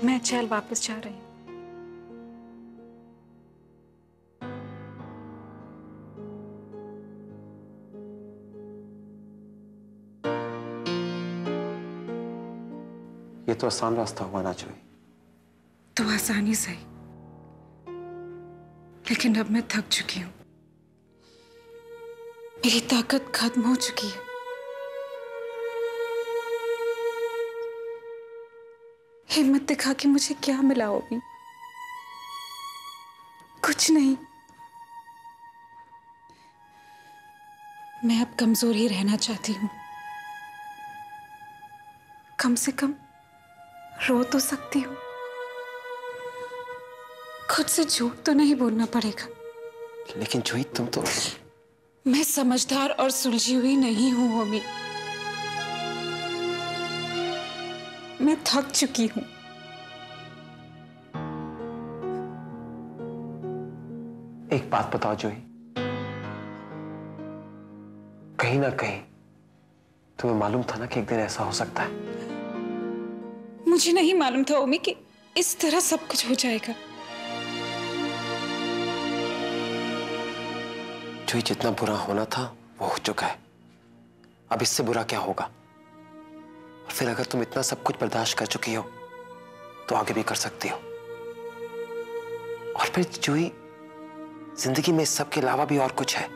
मैं चल वापस जा रही हूँ। ये तो आसान रास्ता हुआ ना चोई। तो आसानी सही, लेकिन अब मैं थक चुकी हूँ। मेरी ताकत खत्म हो चुकी है। हिम्मत दिखा के मुझे क्या मिला होगी? कुछ नहीं। मैं अब कमजोर ही रहना चाहती हूँ। कम से कम रो तो सकती हूँ। खुद से झूठ तो नहीं बोलना पड़ेगा। लेकिन जोई तुम तो... मैं समझदार और सुलझी हुई नहीं हूं ओमी। मैं थक चुकी हूं। एक बात बताओ जोई, कहीं ना कहीं तुम्हें मालूम था ना कि एक दिन ऐसा हो सकता है? मुझे नहीं मालूम था ओमी कि इस तरह सब कुछ हो जाएगा। जोई, जितना बुरा होना था वो हो चुका है। अब इससे बुरा क्या होगा? और फिर अगर तुम इतना सब कुछ बर्दाश्त कर चुकी हो तो आगे भी कर सकती हो। और फिर जोई, जिंदगी में इस सब के अलावा भी और कुछ है।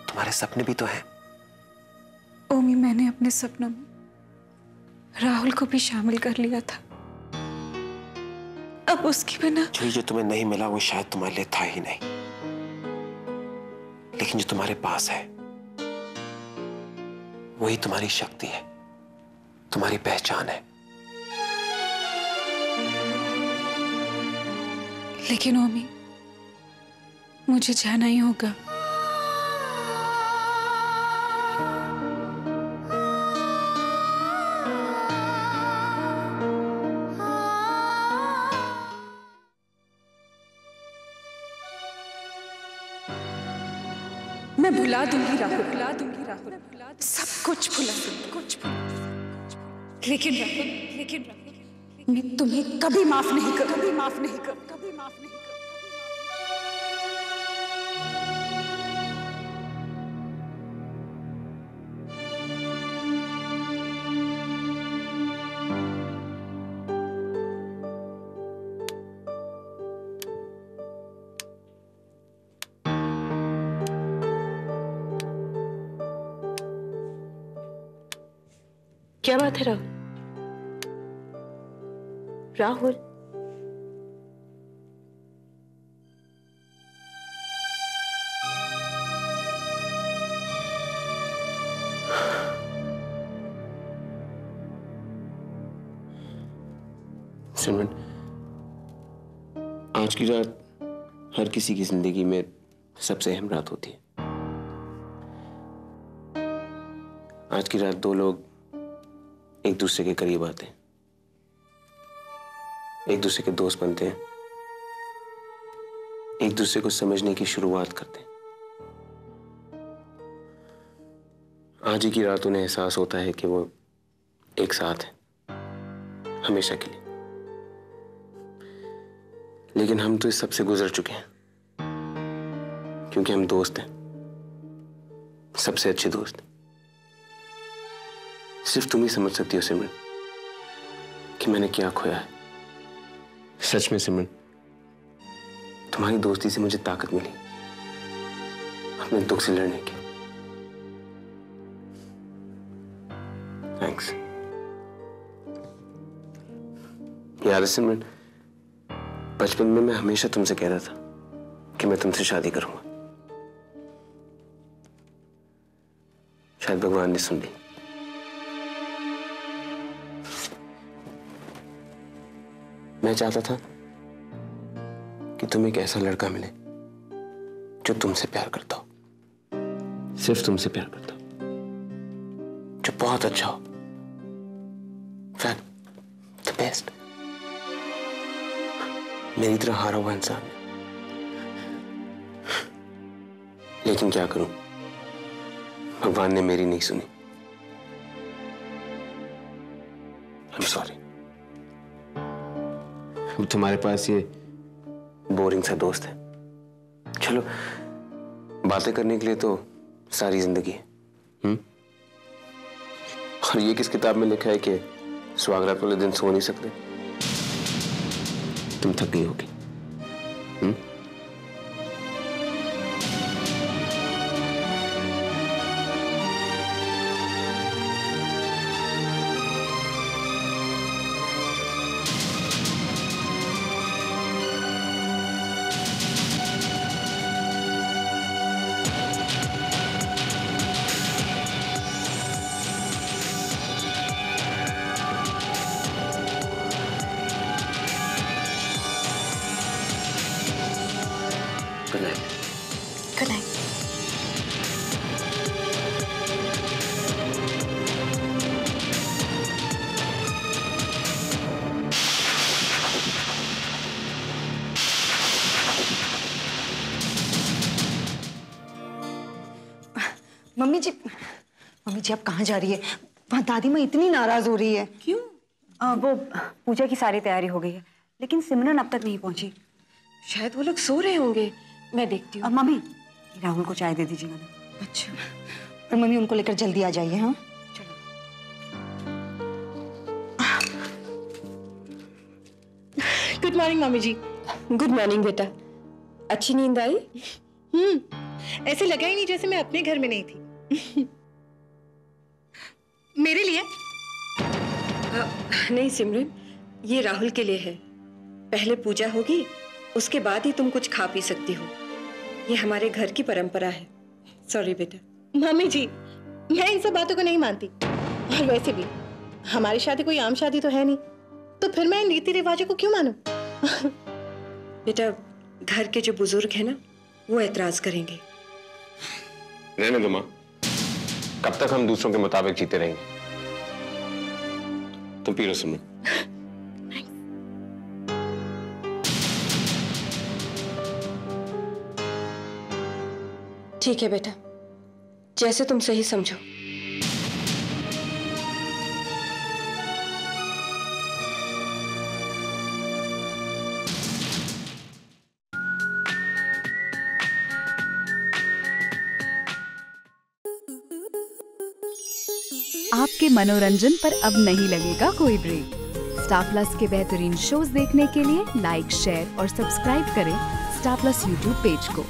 तुम्हारे सपने भी तो हैं। ओमी, मैंने अपने सपनों में राहुल को भी शामिल कर लिया था। अब उसके बिना जो तुम्हें नहीं मिला वो शायद तुम्हारे लिए था ही नहीं, लेकिन जो तुम्हारे पास है वही तुम्हारी शक्ति है, तुम्हारी पहचान है। लेकिन ओमी, मुझे जाना ही होगा। मैं भुला दूंगी राहुल, भुला दूंगी राहुल, सब कुछ भुला दूंगी, कुछ भुला। लेकिन राहुल, मैं तुम्हें कभी माफ नहीं करूं, कभी माफ नहीं करूं, कभी माफ नहीं करूं। क्या बात है राहुल? राहुल, सिमरन, आज की रात हर किसी की जिंदगी में सबसे अहम रात होती है। आज की रात दो लोग एक दूसरे के करीब आते हैं, एक दूसरे के दोस्त बनते हैं, एक दूसरे को समझने की शुरुआत करते हैं। आज ही की रात उन्हें एहसास होता है कि वो एक साथ हैं हमेशा के लिए। लेकिन हम तो इस सबसे गुजर चुके हैं, क्योंकि हम दोस्त हैं, सबसे अच्छे दोस्त। सिर्फ तुम ही समझ सकती हो सिमरन कि मैंने क्या खोया है। सच में सिमरन, तुम्हारी दोस्ती से मुझे ताकत मिली अपने दुख से लड़ने की। थैंक्स। याद है सिमरन, बचपन में मैं हमेशा तुमसे कह रहा था कि मैं तुमसे शादी करूंगा। शायद भगवान ने सुन ली। मैं चाहता था कि तुम्हें एक ऐसा लड़का मिले जो तुमसे प्यार करता हो, सिर्फ तुमसे प्यार करता हो, जो बहुत अच्छा हो, द बेस्ट। मेरी तरह हारा हुआ इंसान। लेकिन क्या करूं, भगवान ने मेरी नहीं सुनी। I'm sorry। अब तुम्हारे पास ये बोरिंग सा दोस्त है। चलो, बातें करने के लिए तो सारी जिंदगी है। और ये किस किताब में लिखा है कि सुहागरात वाले दिन सो नहीं सकते? तुम थक गई होगी। Good night. Good night. Mummy ji अब कहाँ जा रही है? वहाँ दादी माँ इतनी नाराज हो रही है। क्यों? वो पूजा की सारी तैयारी हो गई है, लेकिन सिमरन अब तक नहीं पहुंची। शायद वो लोग सो रहे होंगे, मैं देखती हूँ। मम्मी, राहुल को चाय दे दीजिएगा ना। अच्छा। और मम्मी उनको लेकर जल्दी आ जाइए। हाँ चलो। गुड मॉर्निंग मम्मी जी। गुड मॉर्निंग बेटा। अच्छी नींद आई? ऐसे लगा ही नहीं जैसे मैं अपने घर में नहीं थी। मेरे लिए? नहीं सिमरन, ये राहुल के लिए है। पहले पूजा होगी, उसके बाद ही तुम कुछ खा पी सकती हो। ये हमारे घर की परंपरा है। सॉरी बेटा। मम्मी जी, मैं इन सब बातों को नहीं मानती। और वैसे भी हमारी शादी कोई आम शादी तो है नहीं, तो फिर मैं इन रीति रिवाजों को क्यों मानूं? बेटा, घर के जो बुजुर्ग हैं ना, वो एतराज करेंगे। रहने दो माँ, कब तक हम दूसरों के मुताबिक जीते रहेंगे? तुम पी लो सिमरन। ठीक है बेटा, जैसे तुम सही समझो। आपके मनोरंजन पर अब नहीं लगेगा कोई ब्रेक। स्टार प्लस के बेहतरीन शोज देखने के लिए लाइक, शेयर और सब्सक्राइब करें स्टार प्लस यूट्यूब पेज को।